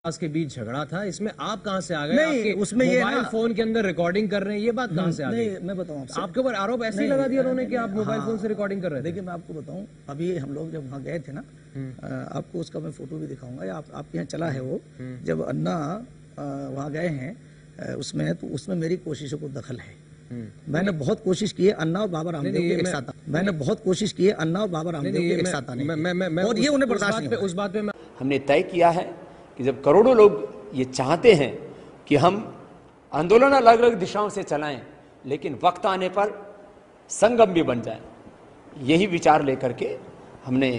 के बीच झगड़ा था, इसमें आप कहां से आ गए? नहीं, उसमें ये मोबाइल फोन के अंदर रिकॉर्डिंग कर रहे हैं, ये बात कहां से आ गई? नहीं, मैं बताऊं आपके ऊपर आरोप ऐसे ही लगा दिया उन्होंने कि आप मोबाइल फोन से रिकॉर्डिंग कर रहे थे। देखिए, मैं आपको बताऊं, अभी हम लोग जब वहाँ गए थे ना, आपको उसका मैं फोटो भी दिखाऊंगा, आपके यहाँ चला है वो, जब अन्ना वहाँ गए हैं उसमें, तो उसमें मेरी कोशिशों को दखल है। मैंने बहुत कोशिश की है अन्ना और बाबा रामदेव के एक साथ, मैंने बहुत कोशिश की है अन्ना और बाबा रामदेव के एक साथ आने की, और ये उन्हें बर्दाश्त नहीं। उस बात पे हमने तय किया है कि जब करोड़ों लोग ये चाहते हैं कि हम आंदोलन अलग अलग दिशाओं से चलाएं, लेकिन वक्त आने पर संगम भी बन जाए, यही विचार लेकर के हमने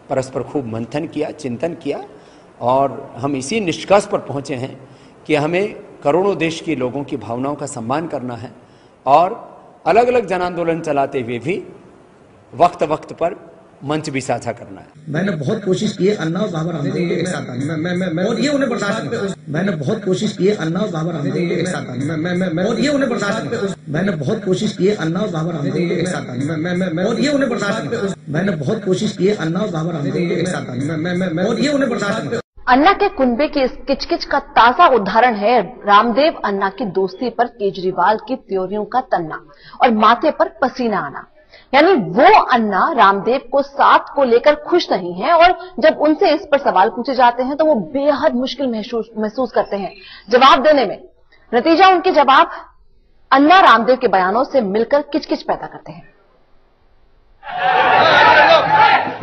परस्पर खूब मंथन किया, चिंतन किया, और हम इसी निष्कर्ष पर पहुंचे हैं कि हमें करोड़ों देश के लोगों की भावनाओं का सम्मान करना है और अलग अलग जन आंदोलन चलाते हुए भी वक्त वक्त पर मंच भी साझा करना है। मैंने बहुत कोशिश की है अन्ना और बाबा रामदेव के एक साथ आने, और ये उन्हें बर्दाश्त नहीं। मैंने बहुत कोशिश की है अन्ना और बाबा रामदेव के एक साथ आने, और ये उन्हें बर्दाश्त नहीं। मैंने बहुत कोशिश की है अन्ना और बाबा रामदेव के एक साथ आने, और ये उन्हें बर्दाश्त नहीं। मैंने बहुत कोशिश की है अन्ना और बाबा रामदेव के एक साथ आने, और ये उन्हें बर्दाश्त नहीं। अन्ना के कुनबे की इस किचकिच का ताजा उदाहरण है रामदेव अन्ना की दोस्ती पर केजरीवाल की त्योरियों का तन्ना और माथे पर पसीना आना। यानी वो अन्ना रामदेव को साथ को लेकर खुश नहीं है, और जब उनसे इस पर सवाल पूछे जाते हैं तो वो बेहद मुश्किल महसूस करते हैं जवाब देने में। नतीजा, उनके जवाब अन्ना रामदेव के बयानों से मिलकर किचकिच पैदा करते हैं।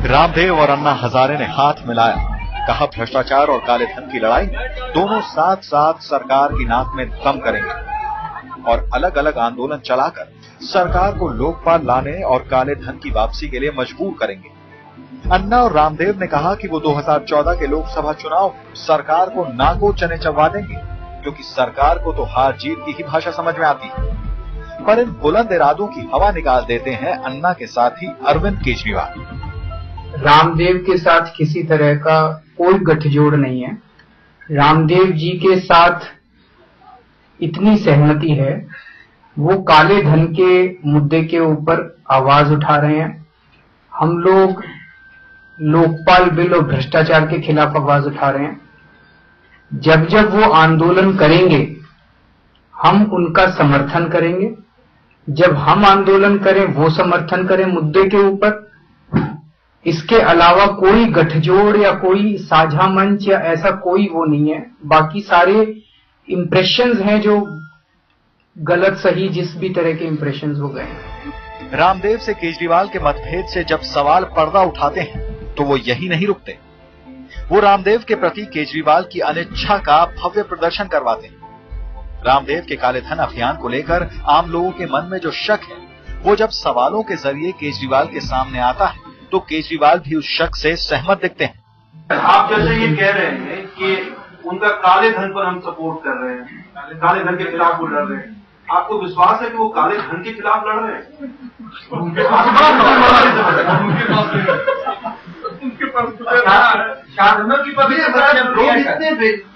रामदेव और अन्ना हजारे ने हाथ मिलाया, कहा भ्रष्टाचार और काले धन की लड़ाई दोनों साथ साथ सरकार की नाक में दम करेंगे और अलग अलग आंदोलन चलाकर सरकार को लोकपाल लाने और काले धन की वापसी के लिए मजबूर करेंगे। अन्ना और रामदेव ने कहा कि वो 2014 के लोकसभा चुनाव सरकार को नाको चने चबवा देंगे, क्योंकि सरकार को तो हार जीत की ही भाषा समझ में आती है। पर इन बुलंद इरादों की हवा निकाल देते हैं अन्ना के साथी अरविंद केजरीवाल। रामदेव के साथ किसी तरह का कोई गठजोड़ नहीं है। रामदेव जी के साथ इतनी सहमति है, वो काले धन के मुद्दे के ऊपर आवाज उठा रहे हैं। हम लोग लोकपाल बिल और भ्रष्टाचार के खिलाफ आवाज उठा रहे हैं। जब जब वो आंदोलन करेंगे हम उनका समर्थन करेंगे। जब हम आंदोलन करें वो समर्थन करें मुद्दे के ऊपर। इसके अलावा कोई गठजोड़ या कोई साझा मंच या ऐसा कोई वो नहीं है। बाकी सारे इंप्रेशंस हैं जो गलत सही जिस भी तरह के इंप्रेशंस हो गए। रामदेव से केजरीवाल के मतभेद से जब सवाल पर्दा उठाते हैं तो वो यही नहीं रुकते। वो रामदेव के प्रति केजरीवाल की अनिच्छा का भव्य प्रदर्शन करवाते हैं। रामदेव के काले धन अभियान को लेकर आम लोगों के मन में जो शक है, वो जब सवालों के जरिए केजरीवाल के सामने आता है तो केजरीवाल भी उस शक से सहमत दिखते हैं। आप जैसे ये कह रहे हैं कि उनका काले धन पर हम सपोर्ट कर रहे हैं, काले धन के खिलाफ वो लड़ रहे हैं, आपको विश्वास है कि वो काले धन के खिलाफ लड़ रहे हैं?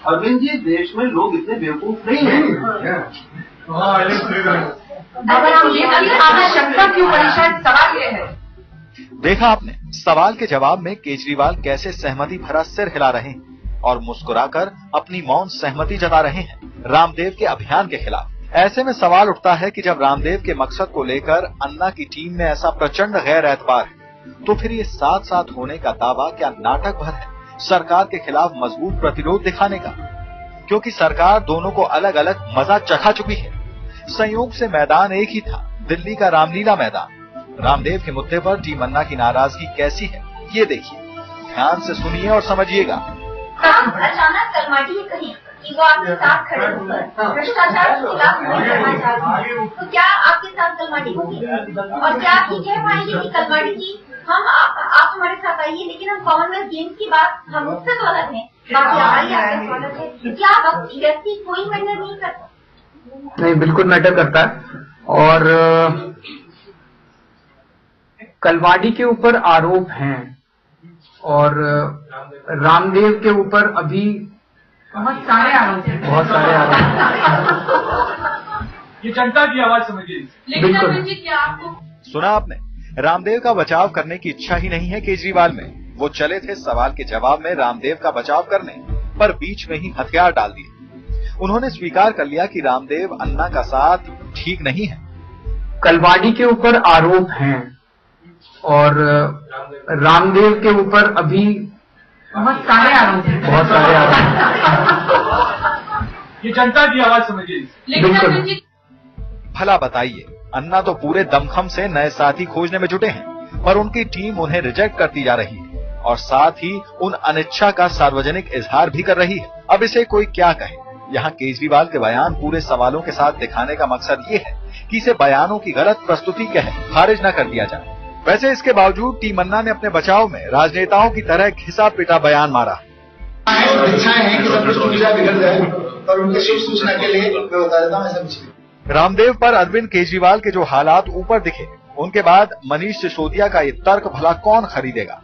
अरविंद जी, देश में लोग इतने बेवकूफ नहीं है। अगर हम ये आवश्यकता क्यों बनी, शायद सवाल ये है। देखा आपने सवाल के जवाब में केजरीवाल कैसे सहमति भरा सिर हिला रहे हैं और मुस्कुराकर अपनी मौन सहमति जता रहे हैं रामदेव के अभियान के खिलाफ। ऐसे में सवाल उठता है कि जब रामदेव के मकसद को लेकर अन्ना की टीम में ऐसा प्रचंड गैर एतबार है, तो फिर ये साथ साथ होने का दावा क्या नाटक भर है सरकार के खिलाफ मजबूत प्रतिरोध दिखाने का? क्योंकि सरकार दोनों को अलग अलग मजा चखा चुकी है। संयोग से मैदान एक ही था, दिल्ली का रामलीला मैदान। रामदेव के मुद्दे पर टीम अन्ना की नाराजगी कैसी है, ये देखिए, ध्यान से सुनिए और समझिएगा। अचानक कलमाडी कहीं कि वो आपके साथ खड़े होकर भ्रष्टाचार के खिलाफ नहीं करना चाहती है, तो क्या आपके साथ कलमाडी होगी? और क्या आप ये कह पाएंगे कि कलमाडी जी आप हमारे साथ आइए, लेकिन हम कॉमनवेल्थ गेम्स की बात हम उससे स्वागत है, आपका स्वागत है, क्या व्यक्ति कोई मैटर नहीं करता? नहीं, बिल्कुल मैटर करता है। और कलवाड़ी के ऊपर आरोप हैं और रामदेव के ऊपर अभी बहुत सारे आरोप हैं। ये जनता की आवाज समझिए। लेकिन जी क्या आपको सुना आपने? रामदेव का बचाव करने की इच्छा ही नहीं है केजरीवाल में। वो चले थे सवाल के जवाब में रामदेव का बचाव करने, पर बीच में ही हथियार डाल दिए। उन्होंने स्वीकार कर लिया कि रामदेव अन्ना का साथ ठीक नहीं है। कलवाड़ी के ऊपर आरोप हैं और रामदेव के ऊपर अभी बहुत सारे आरोप ये जनता की आवाज समझिए। बिल्कुल। भला बताइए, अन्ना तो पूरे दमखम से नए साथी खोजने में जुटे हैं, पर उनकी टीम उन्हें रिजेक्ट करती जा रही है और साथ ही उन अनिच्छा का सार्वजनिक इजहार भी कर रही है। अब इसे कोई क्या कहे। यहाँ केजरीवाल के बयान पूरे सवालों के साथ दिखाने का मकसद ये है कि इसे बयानों की गलत प्रस्तुति कहे, खारिज न कर दिया जाए। वैसे इसके बावजूद टीम अन्ना ने अपने बचाव में राजनेताओं की तरह घिसा पिटा बयान मारा। इच्छाएं हैं कि सब कुछ बिगड़ जाए और उनके शुभ सूचना के लिए मैं बता देता हूँ ऐसा कुछ नहीं। रामदेव पर अरविंद केजरीवाल के जो हालात ऊपर दिखे, उनके बाद मनीष सिसोदिया का ये तर्क भला कौन खरीदेगा।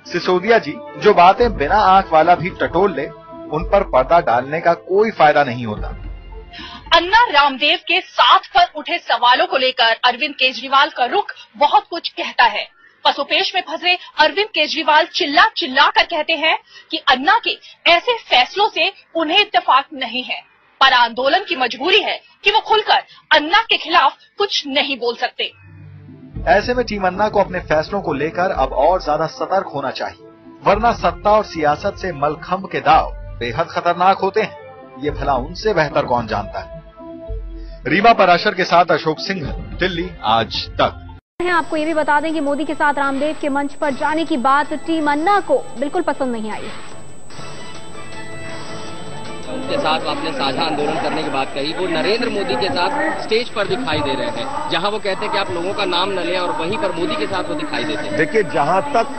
सिसोदिया जी जो बातें बिना आंख वाला भी टटोल ले, उन पर पर्दा डालने का कोई फायदा नहीं होता। अन्ना रामदेव के साथ पर उठे सवालों को लेकर अरविंद केजरीवाल का रुख बहुत कुछ कहता है। पसोपेश में फंसे अरविंद केजरीवाल चिल्ला चिल्ला कर कहते हैं कि अन्ना के ऐसे फैसलों से उन्हें इत्तेफाक नहीं है, पर आंदोलन की मजबूरी है कि वो खुलकर अन्ना के खिलाफ कुछ नहीं बोल सकते। ऐसे में टीम अन्ना को अपने फैसलों को लेकर अब और ज्यादा सतर्क होना चाहिए, वरना सत्ता और सियासत से मलखंभ के दांव बेहद खतरनाक होते हैं। ये भला उनसे बेहतर कौन जानता है। रीमा पराशर के साथ अशोक सिंह, दिल्ली आज तक। आपको ये भी बता दें कि मोदी के साथ रामदेव के मंच पर जाने की बात टीम अन्ना को बिल्कुल पसंद नहीं आई। उनके साथ आपने साझा आंदोलन करने की बात कही, वो नरेंद्र मोदी के साथ स्टेज पर दिखाई दे रहे हैं, जहां वो कहते हैं कि आप लोगों का नाम न लें, और वहीं पर मोदी के साथ वो दिखाई देते हैं। देखिए, जहां तक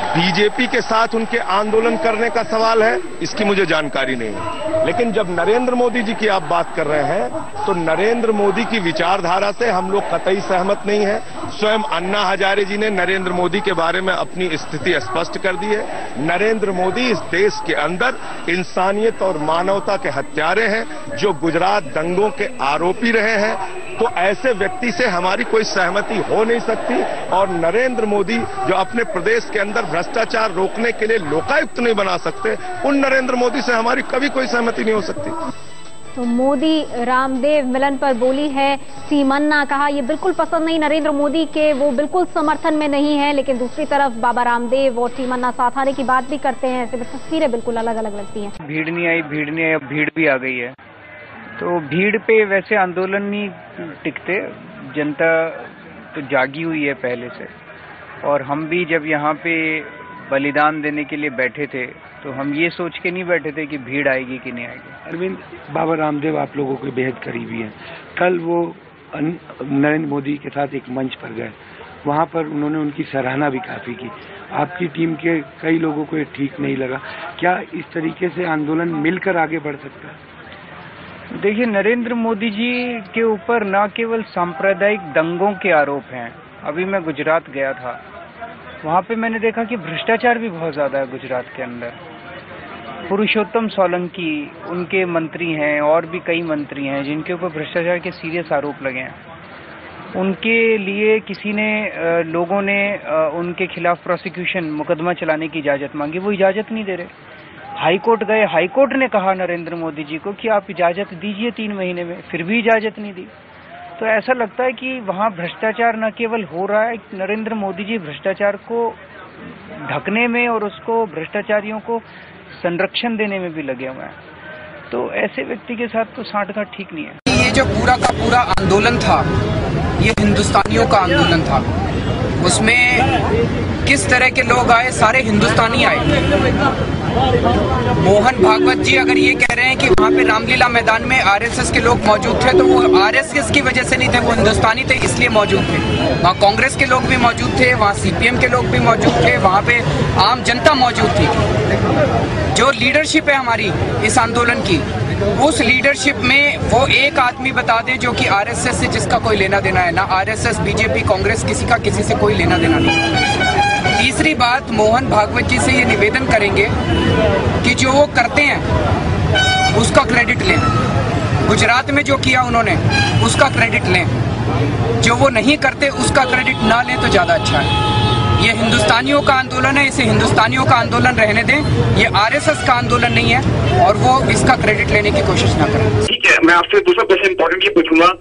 बीजेपी के साथ उनके आंदोलन करने का सवाल है, इसकी मुझे जानकारी नहीं है, लेकिन जब नरेंद्र मोदी जी की आप बात कर रहे हैं तो नरेंद्र मोदी की विचारधारा से हम लोग कतई सहमत नहीं है। स्वयं अन्ना हजारे जी ने नरेंद्र मोदी के बारे में अपनी स्थिति स्पष्ट कर दी है। नरेंद्र मोदी इस देश के अंदर इंसानियत और मानवता के हत्यारे हैं, जो गुजरात दंगों के आरोपी रहे हैं। तो ऐसे व्यक्ति से हमारी कोई सहमति हो नहीं सकती, और नरेंद्र मोदी जो अपने प्रदेश के अंदर भ्रष्टाचार रोकने के लिए लोकायुक्त नहीं बना सकते, उन नरेंद्र मोदी से हमारी कभी कोई सहमति नहीं हो सकती। तो मोदी रामदेव मिलन पर बोली है टीम अन्ना, कहा ये बिल्कुल पसंद नहीं नरेंद्र मोदी के, वो बिल्कुल समर्थन में नहीं है। लेकिन दूसरी तरफ बाबा रामदेव और टीम अन्ना साथ आने की बात भी करते हैं। ऐसे तस्वीरें बिल्कुल अलग अलग लगती हैं। भीड़ नहीं आई, अब भीड़ भी आ गई है। तो भीड़ पे वैसे आंदोलन नहीं टिकते, जनता तो जागी हुई है पहले से। और हम भी जब यहाँ पे बलिदान देने के लिए बैठे थे तो हम ये सोच के नहीं बैठे थे कि भीड़ आएगी कि नहीं आएगी। अरविंद, बाबा रामदेव आप लोगों के बेहद करीबी हैं। कल वो नरेंद्र मोदी के साथ एक मंच पर गए, वहाँ पर उन्होंने उनकी सराहना भी काफी की। आपकी टीम के कई लोगों को ये ठीक नहीं लगा। क्या इस तरीके से आंदोलन मिलकर आगे बढ़ सकता है? देखिए, नरेंद्र मोदी जी के ऊपर न केवल सांप्रदायिक दंगों के आरोप हैं। अभी मैं गुजरात गया था, वहाँ पे मैंने देखा कि भ्रष्टाचार भी बहुत ज्यादा है गुजरात के अंदर। पुरुषोत्तम सोलंकी उनके मंत्री हैं, और भी कई मंत्री हैं जिनके ऊपर भ्रष्टाचार के सीरियस आरोप लगे हैं। उनके लिए किसी ने लोगों ने उनके खिलाफ प्रोसिक्यूशन मुकदमा चलाने की इजाजत मांगी, वो इजाजत नहीं दे रहे। हाईकोर्ट गए, हाईकोर्ट ने कहा नरेंद्र मोदी जी को कि आप इजाजत दीजिए 3 महीने में, फिर भी इजाजत नहीं दी। तो ऐसा लगता है कि वहाँ भ्रष्टाचार न केवल हो रहा है, नरेंद्र मोदी जी भ्रष्टाचार को ढकने में और उसको भ्रष्टाचारियों को संरक्षण देने में भी लगे हुए हैं। तो ऐसे व्यक्ति के साथ तो सांठगांठ ठीक नहीं है। ये जो पूरा का पूरा आंदोलन था, ये हिंदुस्तानियों का आंदोलन था। उसमें किस तरह के लोग आए? सारे हिंदुस्तानी आए। मोहन भागवत जी अगर ये कह रहे हैं कि वहाँ पे रामलीला मैदान में आरएसएस के लोग मौजूद थे, तो वो आरएसएस की वजह से नहीं थे, वो हिंदुस्तानी थे इसलिए मौजूद थे। वहाँ कांग्रेस के लोग भी मौजूद थे, वहाँ सीपीएम के लोग भी मौजूद थे, वहाँ पे आम जनता मौजूद थी। जो लीडरशिप है हमारी इस आंदोलन की, उस लीडरशिप में वो एक आदमी बता दे जो कि आरएसएस से जिसका कोई लेना देना है। ना आरएसएस, बीजेपी, कांग्रेस, किसी का किसी से कोई लेना देना नहीं। तीसरी बात, मोहन भागवत जी से ये निवेदन करेंगे कि जो वो करते हैं उसका क्रेडिट लें। गुजरात में जो किया उन्होंने उसका क्रेडिट लें, जो वो नहीं करते उसका क्रेडिट ना लें तो ज्यादा अच्छा है। ये हिंदुस्तानियों का आंदोलन है, इसे हिंदुस्तानियों का आंदोलन रहने दें। ये आरएसएस का आंदोलन नहीं है और वो इसका क्रेडिट लेने की कोशिश ना करें। ठीक है, मैं आपसे दूसरा क्वेश्चन इंपॉर्टेंट ये पूछूंगा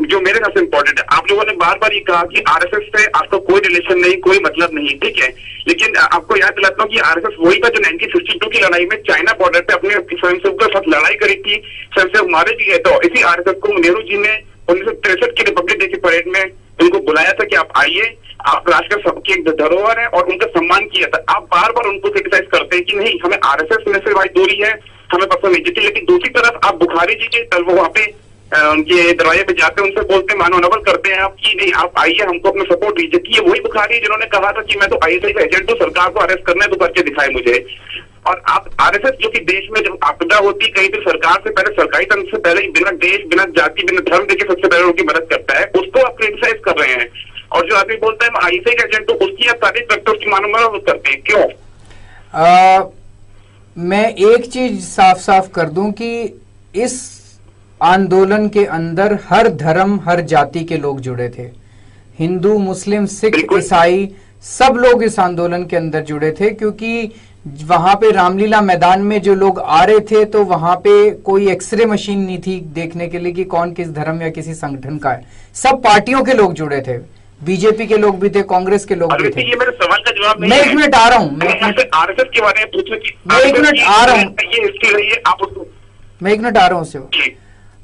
जो मेरे ख्याल से इम्पोर्टेंट है। आप लोगों ने बार बार ये कहा कि आरएसएस से आपका कोई रिलेशन नहीं, कोई मतलब नहीं, ठीक है, लेकिन आपको याद दिलाता हूँ कि आरएसएस वही था जो 1962 की लड़ाई में चाइना बॉर्डर पे अपने स्वयंसेवकों के साथ लड़ाई करी थी, स्वयंसेवक मारे भी गए। तो इसी आरएसएस को नेहरू जी ने 1963 की रिपब्लिक डे की परेड में उनको बुलाया था कि आप आइए, आप राष्ट्र की एक धरोहर है, और उनका सम्मान किया था। आप बार बार उनको क्रिटिसाइज करते हैं कि नहीं हमें आरएसएस में से भाई दूरी है, हमें पसंद नहीं जीती, लेकिन दूसरी तरफ आप बुखारी जी के वो वहाँ पे उनके दरवाजे पे जाते हैं, उनसे बोलते हैं, मानवनवल करते हैं आप कि नहीं आप आइए, हमको अपना सपोर्ट दीजिए। कि ये वही बुखारी जिन्होंने कहा था कि मैं तो आईएसआई का एजेंट हूँ, सरकार को अरेस्ट करना है तो करके दिखाए मुझे। और आप आरएसएस जो कि देश में जब आपदा होती है कहीं भी सरकार से पहले, सरकारी तंत्र से पहले बिना देश, बिना जाति, बिना धर्म देखे सबसे पहले उनकी मदद करता है, उसको आप क्रिटिसाइज कर रहे हैं। और जो आदमी बोलता है मैं आईएसआई का एजेंट हूँ, उसकी आप तारीफ करते हो, उसकी मानवनवल करते हैं, क्यों? मैं एक चीज साफ साफ कर दूं कि इस आंदोलन के अंदर हर धर्म, हर जाति के लोग जुड़े थे। हिंदू, मुस्लिम, सिख, ईसाई सब लोग इस आंदोलन के अंदर जुड़े थे, क्योंकि वहां पे रामलीला मैदान में जो लोग आ रहे थे तो वहां पे कोई एक्सरे मशीन नहीं थी देखने के लिए कि कौन किस धर्म या किसी संगठन का है। सब पार्टियों के लोग जुड़े थे, बीजेपी के लोग भी थे, कांग्रेस के लोग भी थे। ये मेरे सवाल का जवाब नहीं मैं है। एक मिनट आ रहा हूँ, आरएसएस के बारे में पूछो कि मैं एक मिनट आ रहा हूँ, ये हिस्ट्री रही है, आप उसको मैं एक मिनट आ रहा हूँ।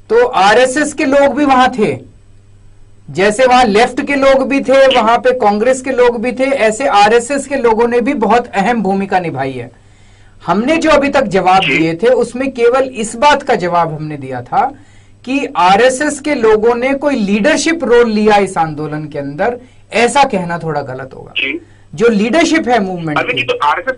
तो आरएसएस के लोग भी वहां थे, जैसे वहां लेफ्ट के लोग भी थे, वहां पे कांग्रेस के लोग भी थे, ऐसे आरएसएस के लोगों ने भी बहुत अहम भूमिका निभाई है। हमने जो अभी तक जवाब दिए थे उसमें केवल इस बात का जवाब हमने दिया था कि आरएसएस के लोगों ने कोई लीडरशिप रोल लिया इस आंदोलन के अंदर, ऐसा कहना थोड़ा गलत होगा। जो लीडरशिप है मूवमेंट की, तो आरएसएस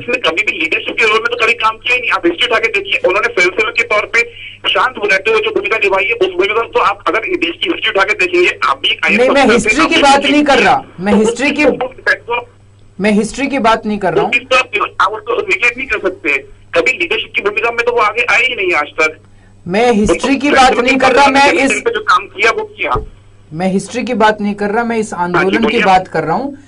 ने कभी भी लीडरशिप के रोल में तो कभी काम किया ही नहीं। आप हिस्ट्री उठा के देखिए, उन्होंने स्वयंसेवक के तौर पे शांत रहते हुए जो भूमिका निभाई है, उस भूमिका तो आप अगर देश की हिस्ट्री उठा के देखेंगे, आप भी नहीं, मैं हिस्ट्री की बात नहीं कर रहा, मैं हिस्ट्री की बात नहीं कर रहा हूँ। आप उसको निगलेक्ट नहीं कर सकते, कभी लीडरशिप की भूमिका में तो वो आगे आए ही नहीं आज तक। मैं हिस्ट्री की बात नहीं कर रहा, मैं इस जो काम किया वो किया। मैं हिस्ट्री की बात नहीं कर रहा, मैं इस आंदोलन की बात कर रहा हूँ।